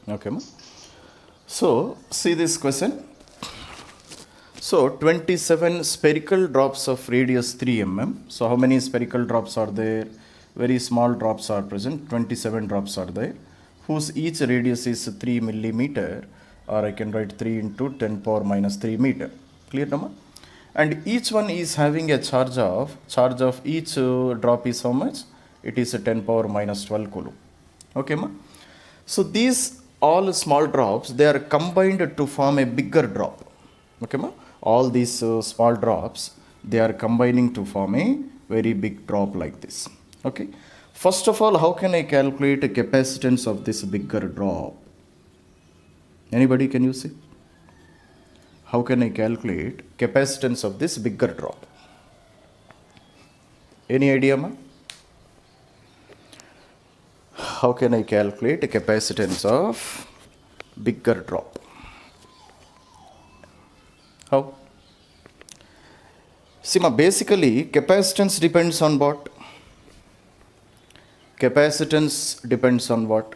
Okay, ma? So, see this question. So, 27 spherical drops of radius 3 mm. So, how many spherical drops are there? Very small drops are present. 27 drops are there, whose each radius is 3 millimeter, or I can write 3 into 10 power minus 3 meter. Clear, Nama? And each one is having a charge of each drop is how much? It is a 10 power minus 12 coulomb. Okay, ma? So these all small drops, they are combined to form a bigger drop. Okay, ma? All these small drops, they are combining to form a very big drop like this. Okay. First of all, how can I calculate the capacitance of this bigger drop? Anybody, can you see? How can I calculate capacitance of this bigger drop? Any idea, ma? How can I calculate the capacitance of bigger drop? How? See, ma, basically capacitance depends on what? Capacitance depends on what?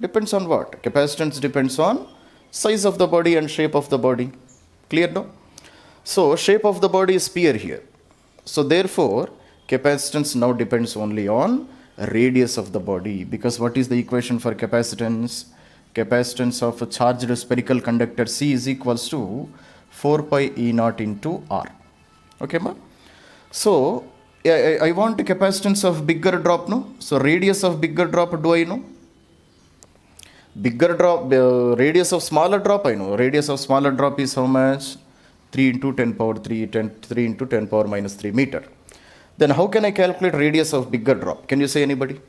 Depends on what? Capacitance depends on size of the body and shape of the body. Clear, no? So shape of the body is sphere here. So therefore, capacitance now depends only on radius of the body, because what is the equation for capacitance? Capacitance of a charged spherical conductor C is equals to 4 pi E naught into R. Okay, ma? So I want capacitance of bigger drop, no? So radius of bigger drop, do I know? Bigger drop, radius of smaller drop, I know. Radius of smaller drop is how much? 3 into 10 power 3, 3 into 10 power minus 3 meter. Then how can I calculate radius of bigger drop? Can you say, anybody?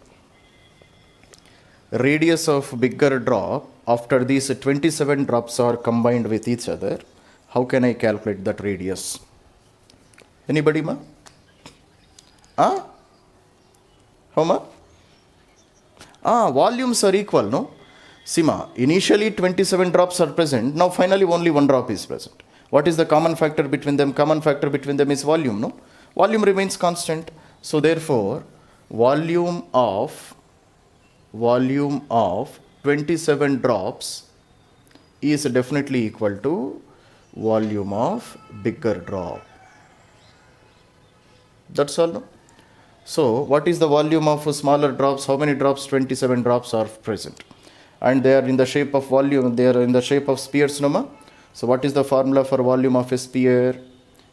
Radius of bigger drop, after these 27 drops are combined with each other, how can I calculate that radius? Anybody, ma? How ma? Volumes are equal, no? See, ma, initially 27 drops are present. Now finally only one drop is present. What is the common factor between them? Common factor between them is volume, no? Volume remains constant. So therefore, volume of 27 drops is definitely equal to volume of bigger drop. That's all, no? So what is the volume of smaller drops? How many drops? 27 drops are present. And they are in the shape of volume, they are in the shape of spheres, no, ma? So what is the formula for volume of a sphere?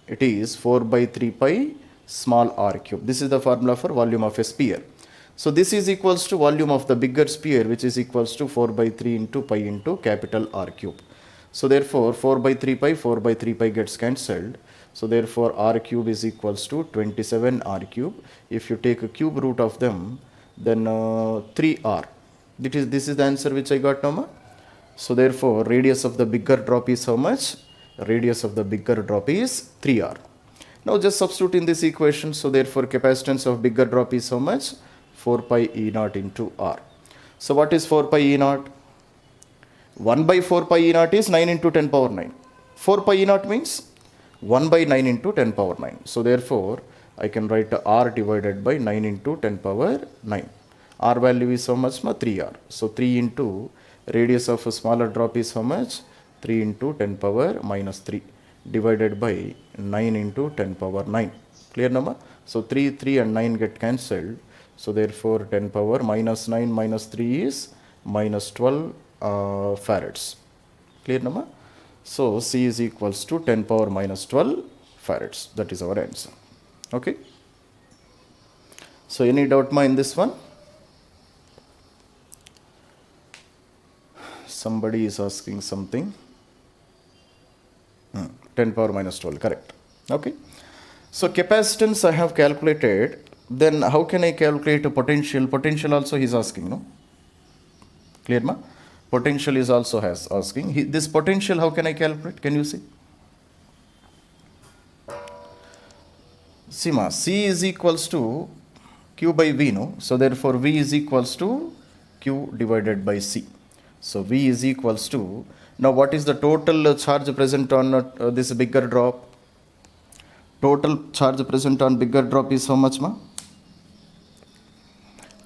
It is 4 by 3 pi small r cube. This is the formula for volume of a sphere. So this is equals to volume of the bigger sphere, which is equals to 4 by 3 into pi into capital R cube. So therefore 4 by 3 pi gets cancelled. So therefore R cube is equals to 27 R cube. If you take a cube root of them, then 3R. This is the answer which I got now, ma? So therefore radius of the bigger drop is how much? Radius of the bigger drop is 3R. Now just substitute in this equation. So therefore capacitance of bigger drop is how much? 4 pi E naught into R. So what is 4 pi E naught? 1 by 4 pi E naught is 9 into 10 power 9. 4 pi E naught means 1 by 9 into 10 power 9. So therefore I can write R divided by 9 into 10 power 9. R value is how much? 3R. So 3 into radius of a smaller drop is how much? 3 into 10 power minus 3 divided by 9 into 10 power 9. Clear, number? So 3 and 9 get cancelled. So therefore 10 power minus 9 minus 3 is minus 12 farads. Clear, number? So C is equals to 10 power minus 12 farads. That is our answer. Okay. So any doubt, ma, in this one? Somebody is asking something. 10 power minus 12, correct. Okay. So capacitance I have calculated. Then how can I calculate a potential? Potential also he is asking, no? Clear, ma? Potential is also asking. This potential, how can I calculate? Can you see? See, ma, C is equals to Q by V, no? So therefore V is equals to Q divided by C. So V is equals to, now what is the total charge present on this bigger drop? Total charge present on bigger drop is how much, ma?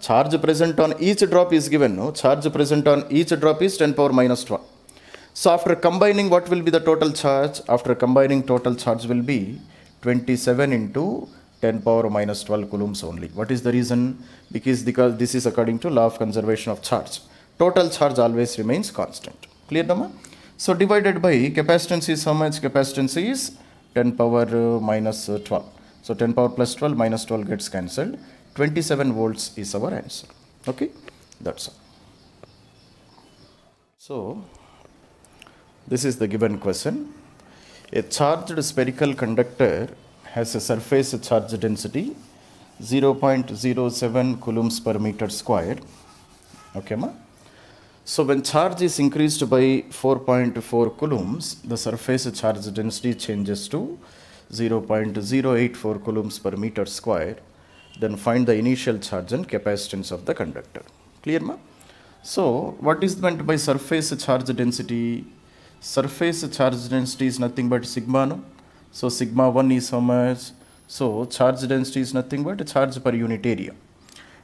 charge present on each drop is given, no? Charge present on each drop is 10 power minus 12. So after combining, what will be the total charge? After combining, total charge will be 27 into 10 power minus 12 coulombs only. What is the reason? Because this is according to law of conservation of charge. Total charge always remains constant. Clear, Nama? So divided by capacitance is how much? Capacitance is 10 power minus 12. So 10 power plus 12 minus 12 gets cancelled. 27 volts is our answer. Okay, that's all. So this is the given question. A charged spherical conductor has a surface charge density 0.07 coulombs per meter square. Okay, ma? So when charge is increased by 4.4 coulombs, the surface charge density changes to 0.084 coulombs per meter square. Then find the initial charge and capacitance of the conductor. Clear, ma? So what is meant by surface charge density? Surface charge density is nothing but sigma, no? So sigma 1 is how much? So charge density is nothing but charge per unit area.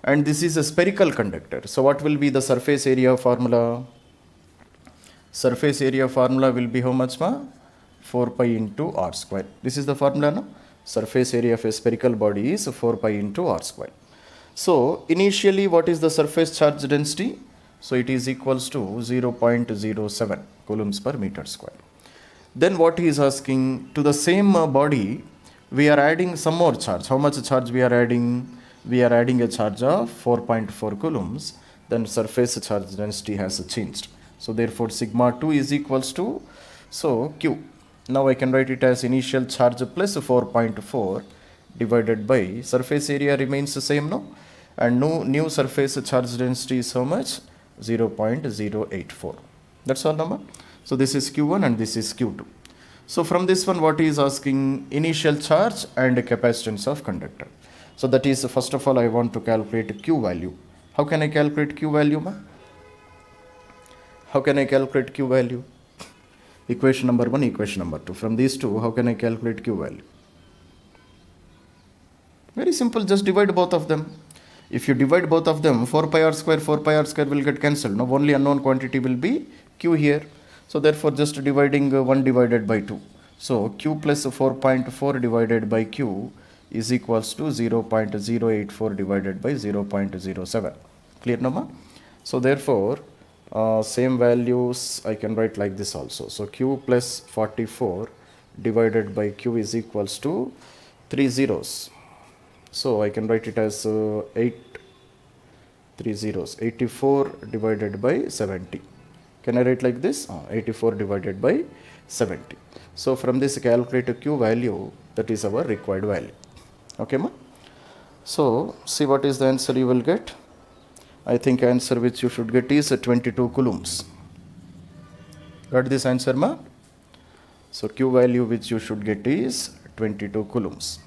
And this is a spherical conductor. So what will be the surface area formula? Surface area formula will be how much, ma? 4 pi into r square. This is the formula, no? Surface area of a spherical body is 4 pi into r square. So initially, what is the surface charge density? So it is equals to 0.07 coulombs per meter square. Then what he is asking, to the same body, we are adding some more charge. How much charge we are adding? We are adding a charge of 4.4 coulombs. Then surface charge density has changed. So therefore sigma 2 is equals to, so Q. Now I can write it as initial charge plus 4.4 divided by surface area remains the same, no? And new surface charge density is how much? 0.084. That's all, number. So this is Q1 and this is Q2. So from this one, what he is asking? Initial charge and capacitance of conductor. So that is, first of all, I want to calculate Q value. How can I calculate Q value, ma? How can I calculate Q value? Equation number 1, equation number 2. From these two, how can I calculate Q value? Very simple, just divide both of them. If you divide both of them, 4 pi r square will get cancelled. Now only unknown quantity will be Q here. So therefore just dividing 1 divided by 2. So Q plus 4.4 divided by Q is equals to 0.084 divided by 0.07. Clear, no, ma? So therefore same values I can write like this also. So Q plus 44 divided by Q is equals to 3 zeros. So I can write it as 84 divided by 70. Can I write like this? 84 divided by 70. So from this calculate Q value, that is our required value. Okay, ma? So see what is the answer you will get. I think answer which you should get is 22 coulombs. Got this answer, ma? So Q value which you should get is 22 coulombs.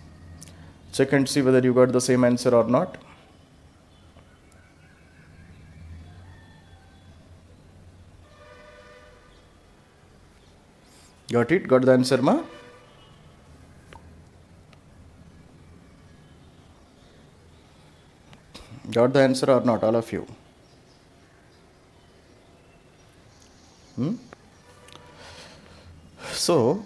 Check and see whether you got the same answer or not. Got it? Got the answer, ma? Got the answer or not, all of you? So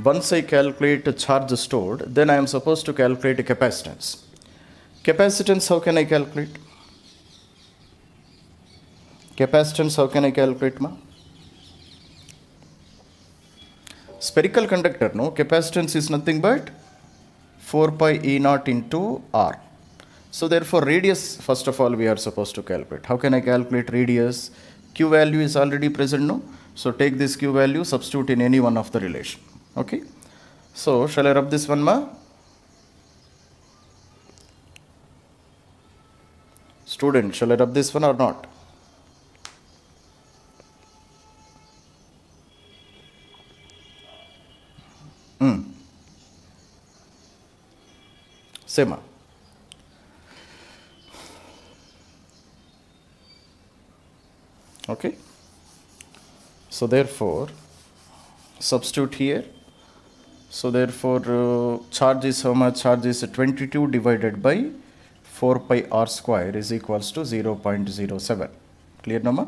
once I calculate charge stored, then I am supposed to calculate capacitance. Capacitance, how can I calculate? Capacitance, how can I calculate, ma? Spherical conductor, no? Capacitance is nothing but 4 pi E naught into R. So therefore radius, first of all, we are supposed to calculate. How can I calculate radius? Q value is already present, no? So take this Q value, substitute in any one of the relation. Okay. So shall I rub this one, ma? Student, shall I rub this one or not? Say, ma. Okay. So therefore substitute here. So therefore charge is how much? Charge is 22 divided by 4 pi r square is equals to 0.07. Clear number?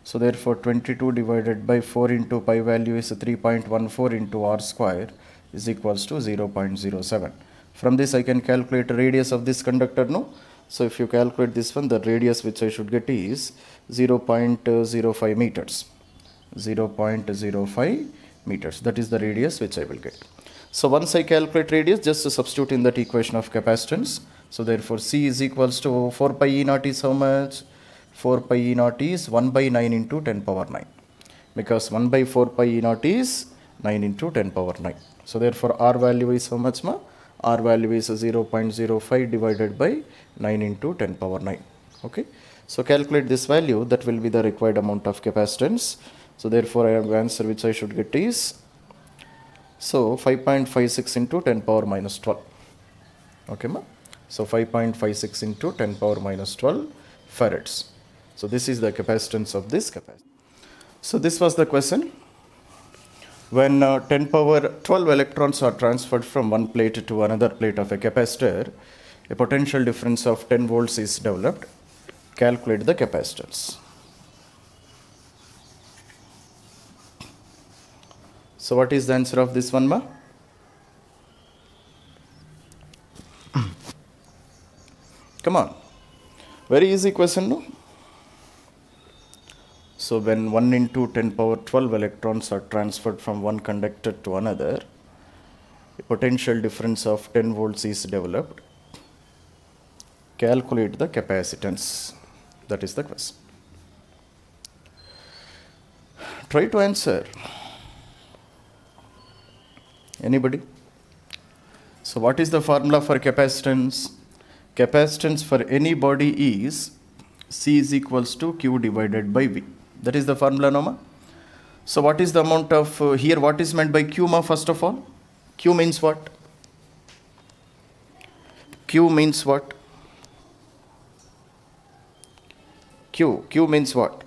So therefore 22 divided by 4 into pi value is 3.14 into r square is equals to 0.07. From this I can calculate radius of this conductor, no? So if you calculate this one, the radius which I should get is 0.05 meters. 0.05 meters. That is the radius which I will get. So once I calculate radius, just to substitute in that equation of capacitance. So therefore C is equals to 4 pi E naught is how much? 4 pi E naught is 1 by 9 into 10 power 9. Because 1 by 4 pi E naught is 9 into 10 power 9. So therefore R value is how much, ma? R value is 0.05 divided by 9 into 10 power 9. Okay. So calculate this value, that will be the required amount of capacitance. So therefore I have the answer which I should get is, so 5.56 into 10 power minus 12. Okay, ma? So 5.56 into 10 power minus 12 farads. So this is the capacitance of this capacitor. So this was the question. When 10 power 12 electrons are transferred from one plate to another plate of a capacitor, a potential difference of 10 volts is developed. Calculate the capacitance. So what is the answer of this one, ma? Come on. Very easy question, no? So when 1 into 10 power 12 electrons are transferred from one conductor to another, a potential difference of 10 volts is developed. Calculate the capacitance. That is the question. Try to answer. Anybody? So what is the formula for capacitance? Capacitance for any body is C is equals to Q divided by V. That is the formula, no ma? So what is the amount of, here what is meant by Q, ma, first of all? Q means what? Q means what? Q means what?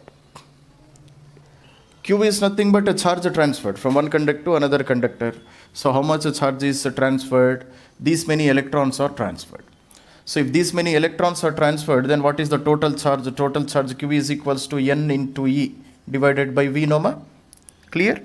Q is nothing but a charge transferred from one conductor to another conductor. So how much a charge is transferred? These many electrons are transferred. So if these many electrons are transferred, then what is the total charge? The total charge Q is equals to N into E divided by V, no ma? Clear?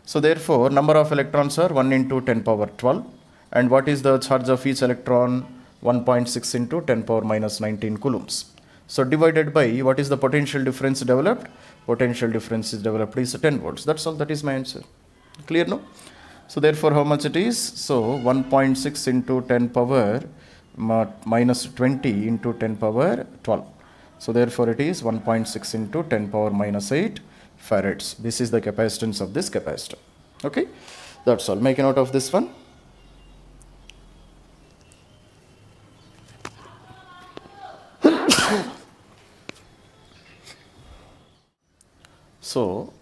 So therefore, number of electrons are 1 into 10 power 12. And what is the charge of each electron? 1.6 into 10 power minus 19 coulombs. So divided by, what is the potential difference developed? Potential difference is developed is 10 volts. That's all. That is my answer. Clear, no? So therefore, how much it is? So 1.6 into 10 power minus 20 into 10 power 12. So therefore it is 1.6 into 10 power minus 8 farads. This is the capacitance of this capacitor. Okay, that's all. Make a note of this one. So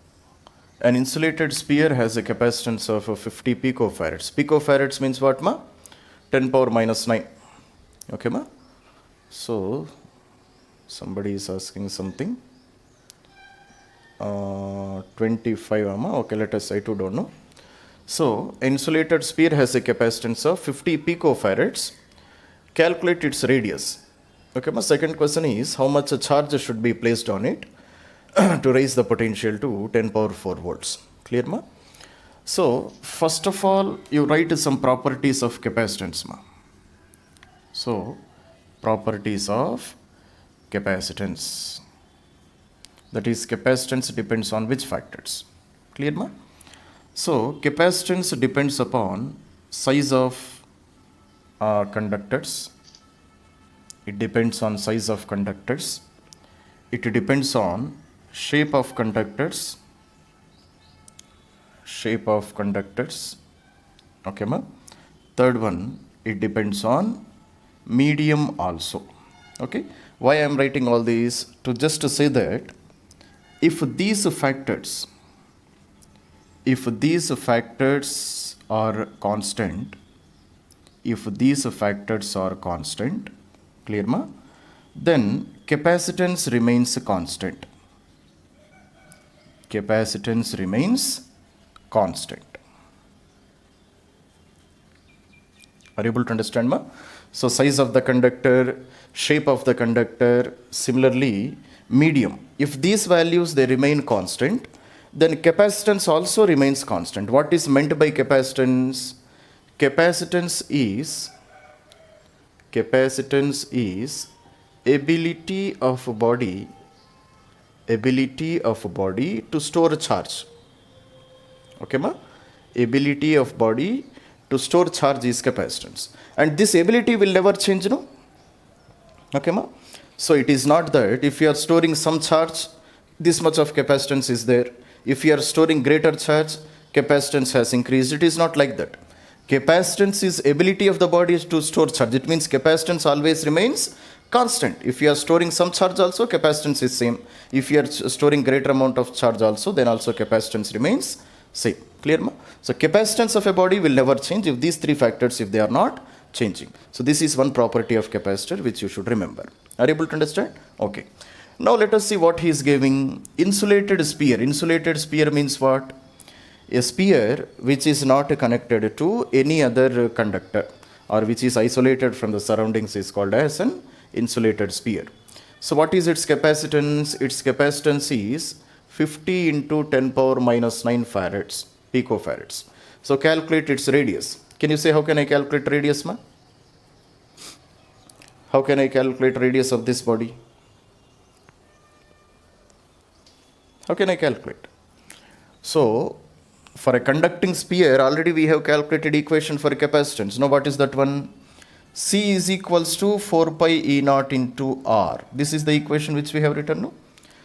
an insulated sphere has a capacitance of 50 picofarads. Picofarads means what, ma? 10 power minus 9. Okay, ma? So somebody is asking something. 25, ma? Okay, let us, I too don't know. So insulated sphere has a capacitance of 50 picofarads. Calculate its radius. Okay, my second question is, how much a charge should be placed on it to raise the potential to 10 power 4 volts. Clear, ma? So first of all, you write some properties of capacitance, ma. So properties of capacitance. That is, capacitance depends on which factors? Clear, ma? So capacitance depends upon size of conductors. It depends on size of conductors. It depends on shape of conductors. Shape of conductors. Okay, ma? Third one, it depends on medium also. Okay? Why I am writing all these? To just to say that if these factors are constant, clear, ma? Then capacitance remains constant. Capacitance remains constant. Are you able to understand, ma? So size of the conductor, shape of the conductor, similarly medium. If these values they remain constant, then capacitance also remains constant. What is meant by capacitance? Capacitance is ability of a body to store charge. Okay, ma? Ability of body to store charge is capacitance. And this ability will never change, no? Okay, ma? So it is not that if you are storing some charge, this much of capacitance is there. If you are storing greater charge, capacitance has increased. It is not like that. Capacitance is ability of the body to store charge. It means capacitance always remains constant. If you are storing some charge also, capacitance is same. If you are storing greater amount of charge also, then also capacitance remains same. Clear, ma? So capacitance of a body will never change if these three factors, if they are not changing. So this is one property of capacitor which you should remember. Are you able to understand? Okay. Now let us see what he is giving. Insulated sphere. Insulated sphere means what? A sphere which is not connected to any other conductor or which is isolated from the surroundings is called as an insulated sphere. So what is its capacitance? Its capacitance is 50 into 10 power minus 9 farads, picofarads. So calculate its radius. Can you say how can I calculate radius, ma? How can I calculate radius of this body? How can I calculate? So for a conducting sphere, already we have calculated equation for capacitance. Now what is that one? C is equals to 4 pi E naught into R. This is the equation which we have written, no?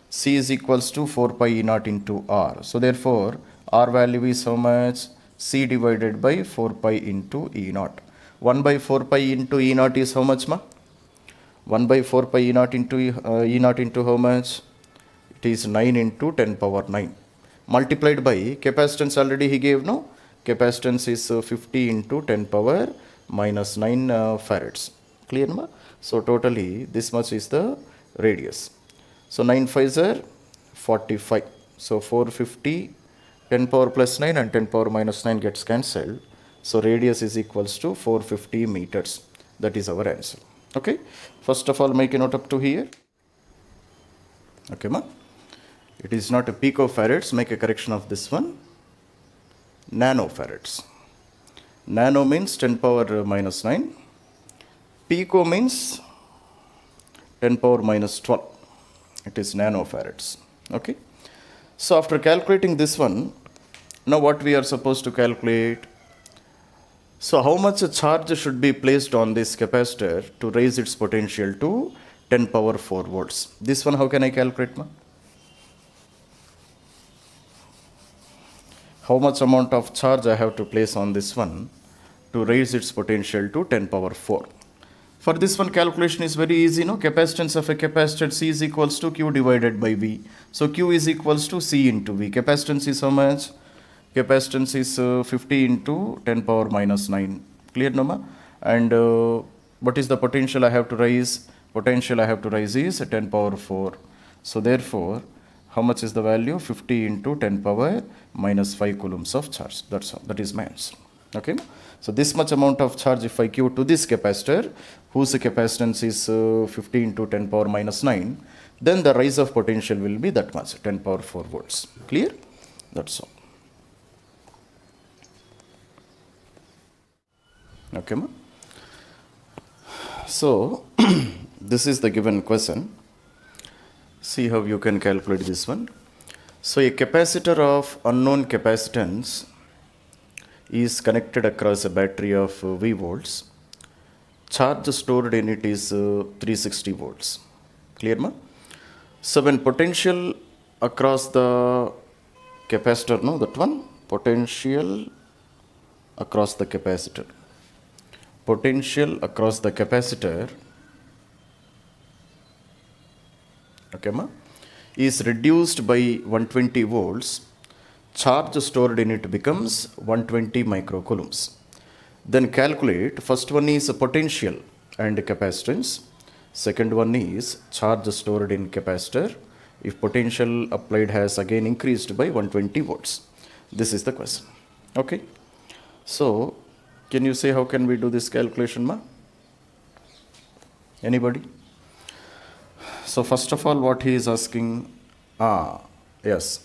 C is equals to 4 pi E naught into R. So therefore, R value is how much? C divided by 4 pi into E naught. 1 by 4 pi into E naught is how much, ma? 1 by 4 pi E naught into E naught into how much? It is 9 into 10 power 9. Multiplied by capacitance already he gave, no? Capacitance is 50 into 10 power minus 9 farads. Clear, ma? So totally this much is the radius. So 9 5s are 45. So 450, 10 power plus 9 and 10 power minus 9 gets cancelled. So radius is equals to 450 meters. That is our answer. Okay. First of all, make a note up to here. Okay, ma? It is not a picofarads. Make a correction of this one. Nanofarads. Nano means 10 power minus 9. Pico means 10 power minus 12. It is nanofarads. Okay. So after calculating this one, now what we are supposed to calculate? So how much a charge should be placed on this capacitor to raise its potential to 10 power 4 volts? This one how can I calculate, ma? How much amount of charge I have to place on this one to raise its potential to 10 power 4? For this one, calculation is very easy, no? Capacitance of a capacitor C is equals to Q divided by V. So Q is equals to C into V. Capacitance is how much? Capacitance is 50 into 10 power minus 9. Clear, no, ma? And what is the potential I have to raise? Potential I have to raise is 10 power 4. So therefore, how much is the value? 50 into 10 power minus 5 coulombs of charge. That's all. That is my answer. Okay. So this much amount of charge if I give to this capacitor, whose capacitance is 50 into 10 power minus 9, then the rise of potential will be that much, 10 power 4 volts. Clear? That's all. Okay, ma? So this is the given question. See how you can calculate this one. So a capacitor of unknown capacitance is connected across a battery of V volts. Charge stored in it is 360 volts. Clear, ma? So when potential across the capacitor, no, that one, potential across the capacitor. Potential across the capacitor, okay, ma, is reduced by 120 volts. Charge stored in it becomes 120 microcoulombs. Then calculate, first one is potential and capacitance. Second one is charge stored in capacitor. If potential applied has again increased by 120 volts. This is the question. Okay. So, can you say how can we do this calculation, ma? Anybody? So first of all, what he is asking, yes.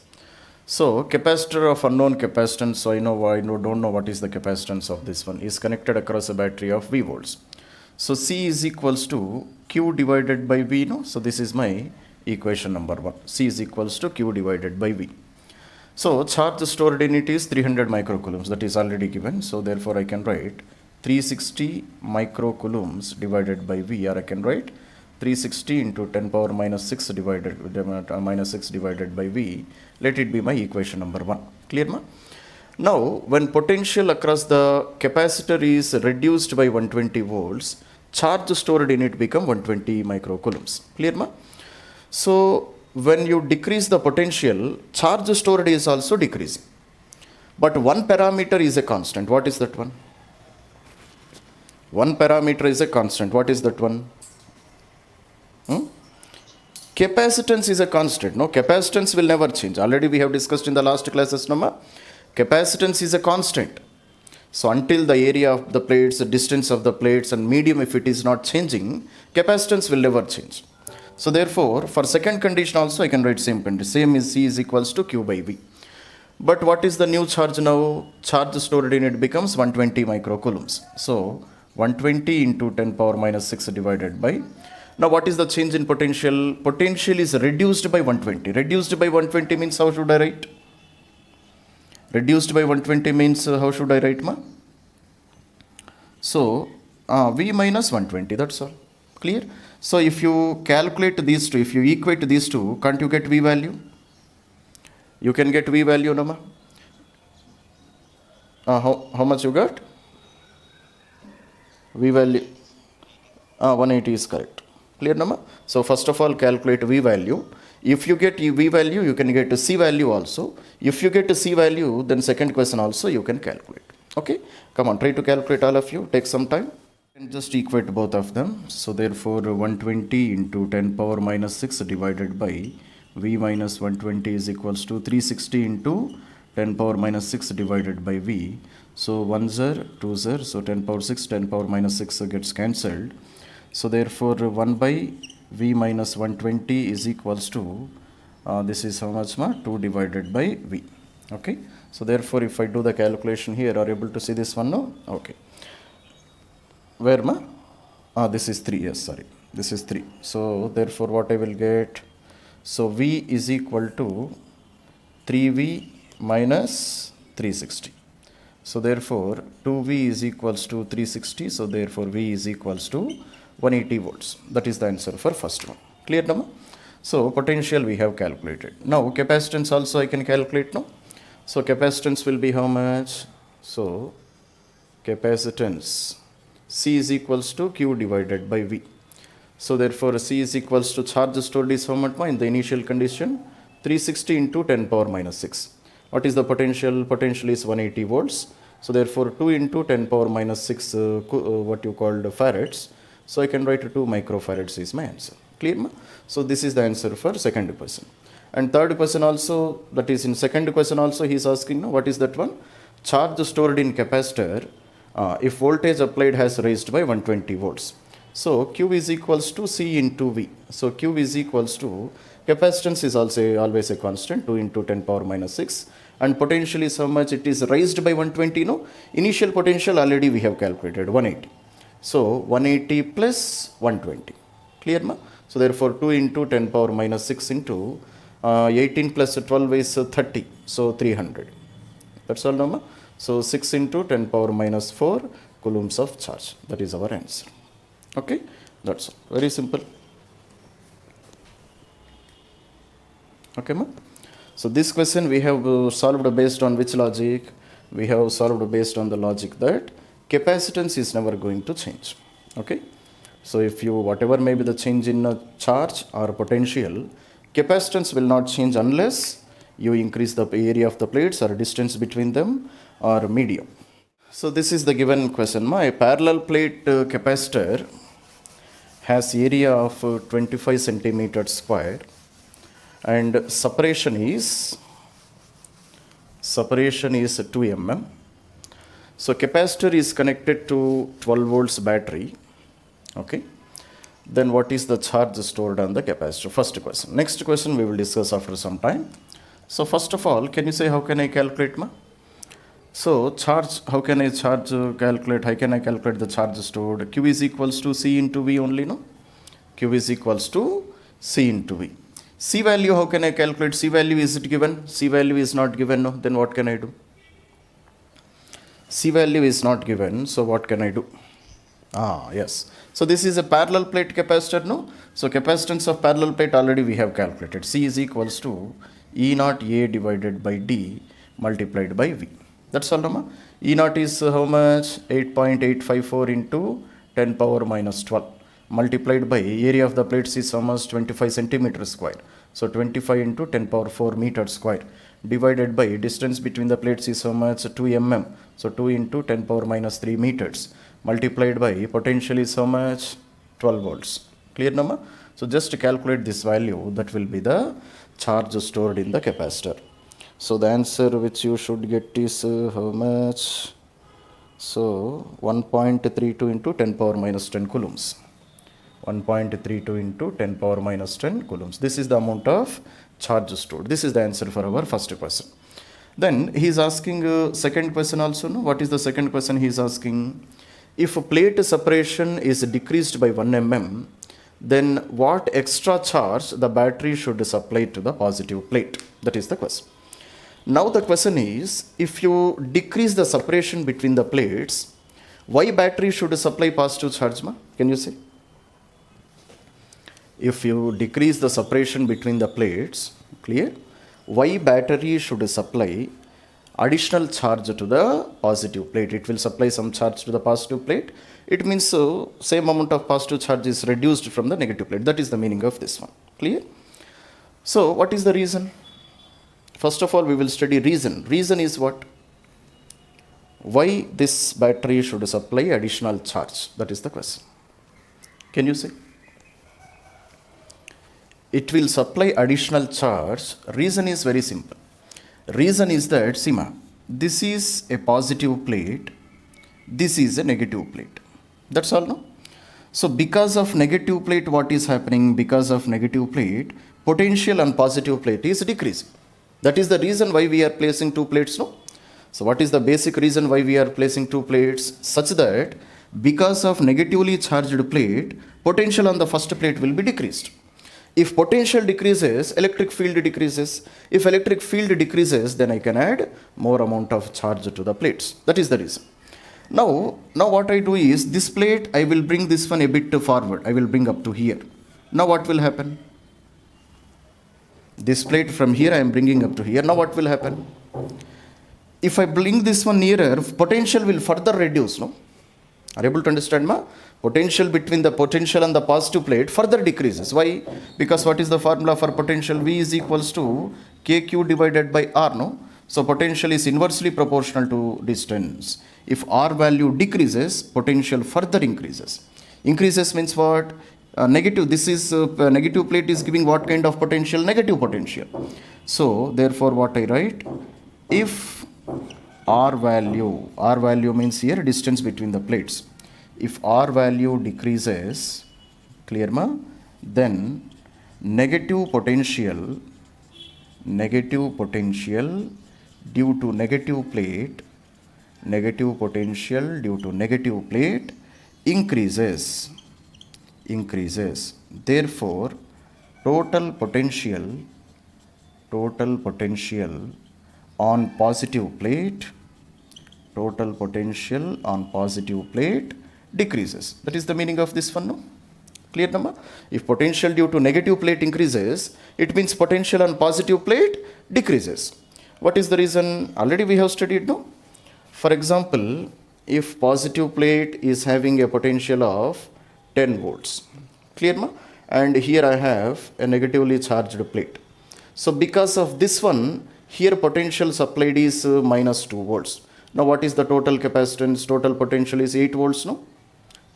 So capacitor of unknown capacitance, so don't know what is the capacitance of this one, is connected across a battery of V volts. So C is equals to Q divided by V, no? So this is my equation number 1. C is equals to Q divided by V. So charge stored in it is 300 microcoulombs, that is already given. So therefore I can write 360 microcoulombs divided by V, or I can write 360 into 10 power minus 6 divided by V. Let it be my equation number 1. Clear, ma? Now, when potential across the capacitor is reduced by 120 volts, charge stored in it become 120 microcoulombs. Clear, ma? So, when you decrease the potential, charge stored is also decreasing. But one parameter is a constant. What is that one? One parameter is a constant. What is that one? Capacitance is a constant. No, capacitance will never change. Already we have discussed in the last classes, no? Capacitance is a constant. So until the area of the plates, the distance of the plates and medium, if it is not changing, capacitance will never change. So therefore, for second condition also I can write same condition. Same is C is equals to Q by V. But what is the new charge now? Charge stored in it becomes 120 microcoulombs. So 120 into 10 power minus 6 divided by. Now what is the change in potential? Potential is reduced by 120. Reduced by 120 means how should I write? Reduced by 120 means how should I write, ma? So V minus 120, that's all. Clear? So if you calculate these two, if you equate these two, can't you get V value? You can get V value, no, ma? How much you got? V value 180 is correct. Clear, no, ma? So first of all, calculate V value. If you get V value, you can get a C value also. If you get a C value, then second question also you can calculate. Okay? Come on, try to calculate all of you. Take some time. And just equate both of them. So therefore, 120 into 10 power minus 6 divided by V minus 120 is equals to 360 into 10 power minus 6 divided by V. So 1 0, 2 0, so 10 power 6, 10 power minus 6 gets cancelled. So therefore 1 by V minus 120 is equals to, this is how much, ma? 2 divided by V. Okay. So therefore if I do the calculation here, are you able to see this one now? Okay. Where, ma? This is 3, yes, sorry. This is 3. So therefore what I will get? So V is equal to 3V minus 360. So therefore 2V is equals to 360. So therefore V is equals to 180 volts. That is the answer for first one. Clear, no? So potential we have calculated. Now capacitance also I can calculate, no? So capacitance will be how much? So capacitance C is equals to Q divided by V. So therefore C is equals to charge stored is how much, in the initial condition? 360 into 10 power minus 6. What is the potential? Potential is 180 volts. So therefore 2 into 10 power minus 6 what you called farads. So I can write 2 microfarads is my answer. Clear, ma? So this is the answer for second question. And third question also, that is in second question also he is asking, no, what is that one? Charge stored in capacitor if voltage applied has raised by 120 volts. So Q is equals to C into V. So Q is equals to, capacitance is also always a constant, 2 into 10 power minus 6. And potential is how much? It is raised by 120, no? Initial potential already we have calculated, 180. So 180 plus 120. Clear, ma? So therefore 2 into 10 power minus 6 into 18 plus 12 is 30. So 300. That's all, no, ma? So 6 into 10 power minus 4 coulombs of charge. That is our answer. Okay, that's all. Very simple. Okay, ma? So this question we have solved based on which logic? We have solved based on the logic that capacitance is never going to change. Okay, so if you, whatever may be the change in charge or potential, capacitance will not change unless you increase the area of the plates or distance between them or medium. So this is the given question. My parallel plate capacitor has area of 25 centimeters square and separation is 2 mm. So capacitor is connected to 12 volts battery. Okay. then what is the charge stored on the capacitor? First question. Next question we will discuss after some time. So first of all, can you say how can I calculate ma? So charge, how can I calculate? How can I calculate the charge stored? Q is equals to C into V only, no? Q is equals to C into V. C value, how can I calculate? C value, is it given? C value is not given, no? Then what can I do? C value is not given, so what can I do? Yes. So this is a parallel plate capacitor, no? So capacitance of parallel plate already we have calculated. C is equals to E naught A divided by D multiplied by V. That's all, no? E naught is how much? 8.854 into 10 power minus 12 multiplied by area of the plates is almost 25 centimeter square. So 25 into 10 power 4 meter square divided by distance between the plates is how much? 2 mm. So 2 into 10 power minus 3 meters multiplied by potential is how much? 12 volts. Clear, number? So just calculate this value, that will be the charge stored in the capacitor. So the answer which you should get is how much? So 1.32 into 10 power minus 10 coulombs. 1.32 into 10 power minus 10 coulombs. This is the amount of charge stored. This is the answer for our first question. Then he is asking second question also. No? What is the second question he is asking? If a plate separation is decreased by 1 mm, then what extra charge the battery should supply to the positive plate? That is the question. Now the question is, if you decrease the separation between the plates, why battery should supply positive charge? Ma? Can you say? If you decrease the separation between the plates, clear? Why battery should supply additional charge to the positive plate? It will supply some charge to the positive plate. It means same amount of positive charge is reduced from the negative plate. That is the meaning of this one. Clear? So what is the reason? First of all, we will study reason. Reason is what? Why this battery should supply additional charge? That is the question. Can you say? It will supply additional charge. Reason is very simple. Reason is that, Sima, this is a positive plate, this is a negative plate. That's all, no? So because of negative plate, what is happening? Because of negative plate, potential on positive plate is decreasing. That is the reason why we are placing two plates, no? So what is the basic reason why we are placing two plates? Such that because of negatively charged plate, potential on the first plate will be decreased. If potential decreases, electric field decreases. If electric field decreases, then I can add more amount of charge to the plates. That is the reason. Now what I do is, this plate, I will bring this one a bit forward. I will bring up to here. Now what will happen? This plate from here I am bringing up to here. Now what will happen? If I bring this one nearer, potential will further reduce, no? Are you able to understand, ma? Potential between the potential and the positive plate further decreases. Why? Because what is the formula for potential? V is equals to KQ divided by R, no? So potential is inversely proportional to distance. If R value decreases, potential further increases. Increases means what? Negative. This is negative plate is giving what kind of potential? Negative potential. So therefore what I write? If R value means here distance between the plates. If R value decreases, clear ma? Then negative potential due to negative plate increases. Therefore, total potential on positive plate decreases. That is the meaning of this one, no? Clear, number? If potential due to negative plate increases, it means potential on positive plate decreases. What is the reason? Already we have studied, no? For example, if positive plate is having a potential of 10 volts, clear, ma? And here I have a negatively charged plate. So because of this one, here potential supplied is minus 2 volts. Now what is the total capacitance? Total potential is 8 volts, no?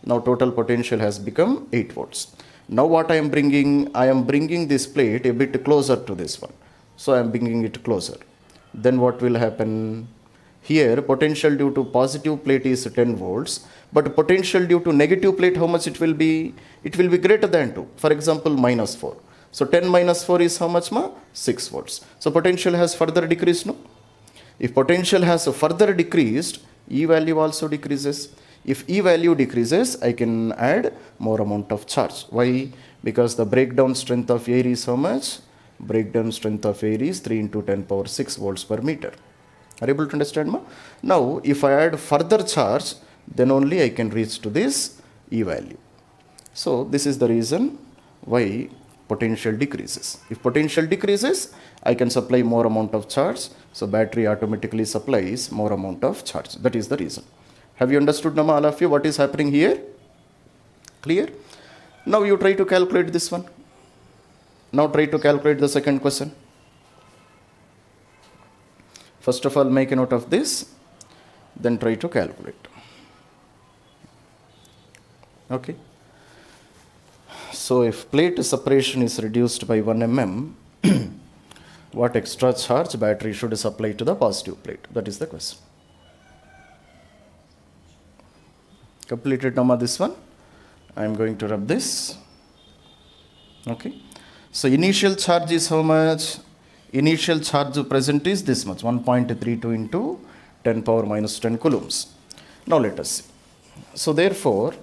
Now total potential has become 8 volts. Now what I am bringing? I am bringing this plate a bit closer to this one. So I am bringing it closer. Then what will happen? Here potential due to positive plate is 10 volts, but potential due to negative plate, how much it will be? It will be greater than 2. For example, minus 4. So 10 minus 4 is how much ma? 6 volts. So potential has further decreased, no? If potential has further decreased, E value also decreases. If E value decreases, I can add more amount of charge. Why? Because the breakdown strength of air is how much? Breakdown strength of air is 3 into 10 power 6 volts per meter. Are you able to understand, ma? Now, if I add further charge, then only I can reach to this E value. So, this is the reason why potential decreases. If potential decreases, I can supply more amount of charge. So, battery automatically supplies more amount of charge. That is the reason. Have you understood, Nama, all of you, what is happening here? Clear? Now, you try to calculate this one. Now, try to calculate the second question. First of all, make a note of this, then try to calculate. Okay. So, if plate separation is reduced by 1 mm, what extra charge battery should supply to the positive plate? That is the question. Completed, Nama, this one. I am going to rub this. Okay. So, initial charge is how much? Initial charge present is this much, 1.32 into 10 power minus 10 coulombs. Now let us see. So therefore,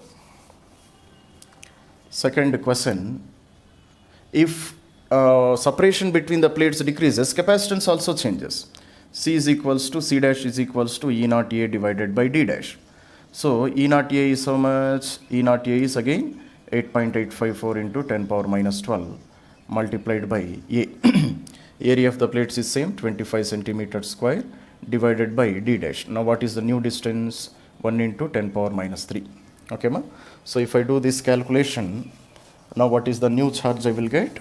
second question, if separation between the plates decreases, capacitance also changes. C is equals to C dash is equals to E naught A divided by D dash. So E naught A is how much? E naught A is again 8.854 into 10 power minus 12 multiplied by A. Area of the plates is same, 25 centimeters square divided by D dash. Now what is the new distance? 1 into 10 power minus 3. Okay, ma? So if I do this calculation, now what is the new charge I will get?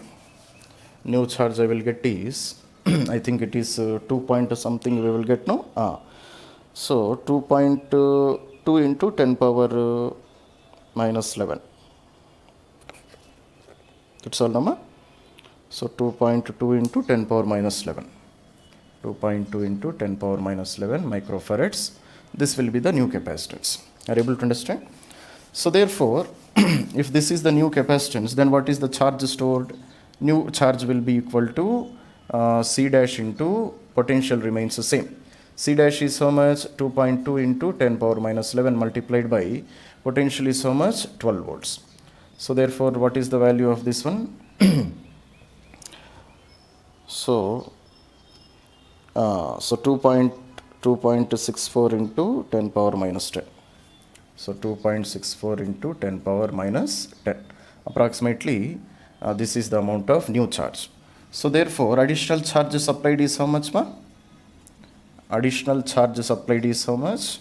New charge I will get is, I think it is 2 point something we will get, no? So 2.2 into 10 power minus 11. That's all, no, ma? So 2.2 into 10 power minus 11. 2.2 into 10 power minus 11 microfarads. This will be the new capacitance. Are you able to understand? So therefore, if this is the new capacitance, then what is the charge stored? New charge will be equal to C dash into potential remains the same. C dash is how much? 2.2 into 10 power minus 11 multiplied by potential is how much? 12 volts. So therefore, what is the value of this one? So 2.64 into 10 power minus 10. So 2.64 into 10 power minus 10. Approximately, this is the amount of new charge. So therefore, additional charge supplied is how much, ma? Additional charge supplied is how much?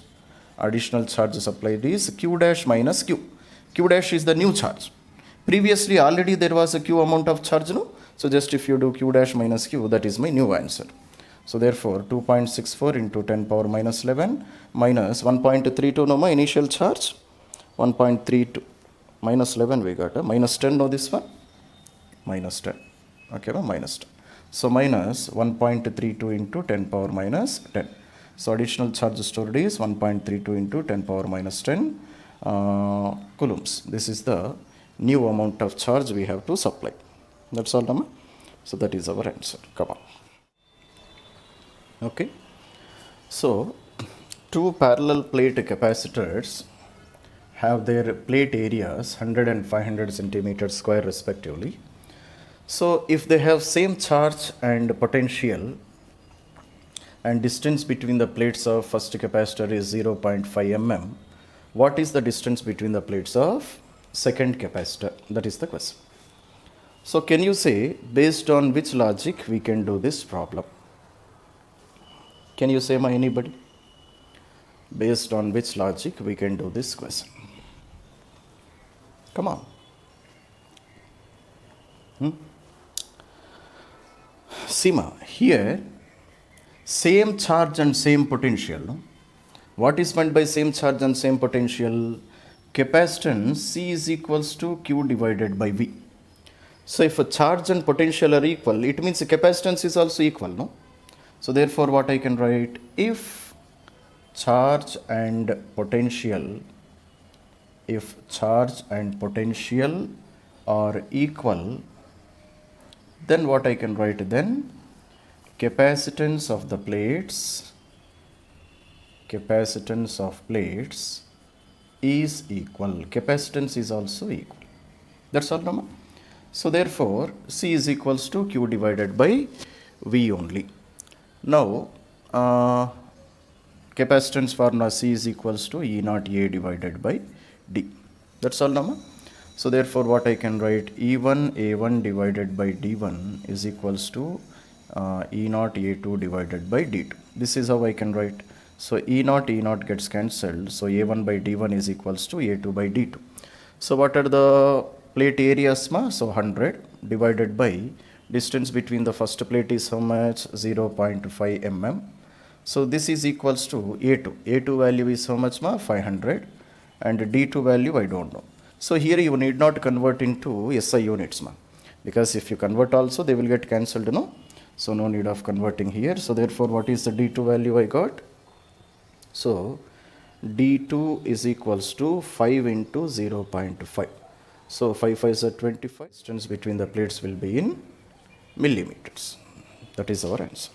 Additional charge supplied is Q dash minus Q. Q dash is the new charge. Previously, already there was a Q amount of charge, no? So just if you do Q dash minus Q, that is my new answer. So therefore, 2.64 into 10 power minus 11 minus 1.32, no, my initial charge. 1.32 minus 11 we got, minus 10, no, this one? Minus 10. Okay, no, minus 10. So minus 1.32 into 10 power minus 10. So additional charge stored is 1.32 into 10 power minus 10 coulombs. This is the new amount of charge we have to supply. That's all, Nama. So that is our answer. Come on. Okay. So two parallel plate capacitors have their plate areas 100 and 500 centimeters square respectively. So if they have same charge and potential and distance between the plates of first capacitor is 0.5 mm, what is the distance between the plates of second capacitor? That is the question. So can you say based on which logic we can do this problem? Can you say, my anybody? Based on which logic we can do this question? Come on. Sima, here same charge and same potential. No? What is meant by same charge and same potential? Capacitance C is equals to Q divided by V. So if a charge and potential are equal, it means the capacitance is also equal, no? So therefore what I can write, if charge and potential, if charge and potential are equal, then what I can write then? Capacitance of the plates, capacitance of plates is equal. Capacitance is also equal. That's all, Nama. So therefore C is equals to Q divided by V only. Now capacitance formula C is equals to E naught A divided by D. That's all, Nama. So therefore what I can write, E1 A1 divided by D1 is equals to E naught A2 divided by D2. This is how I can write. So E naught gets cancelled. So A1 by D1 is equals to A2 by D2. So what are the plate areas, ma? So 100 divided by distance between the first plate is how much? 0.5 mm. So this is equals to A2. A2 value is how much, ma? 500. And D2 value I don't know. So here you need not convert into SI units, ma. Because if you convert also, they will get cancelled, no? So no need of converting here. So therefore what is the D2 value I got? So D2 is equals to 5 into 0.5. So 5 5 is 25. Distance between the plates will be in millimeters. That is our answer.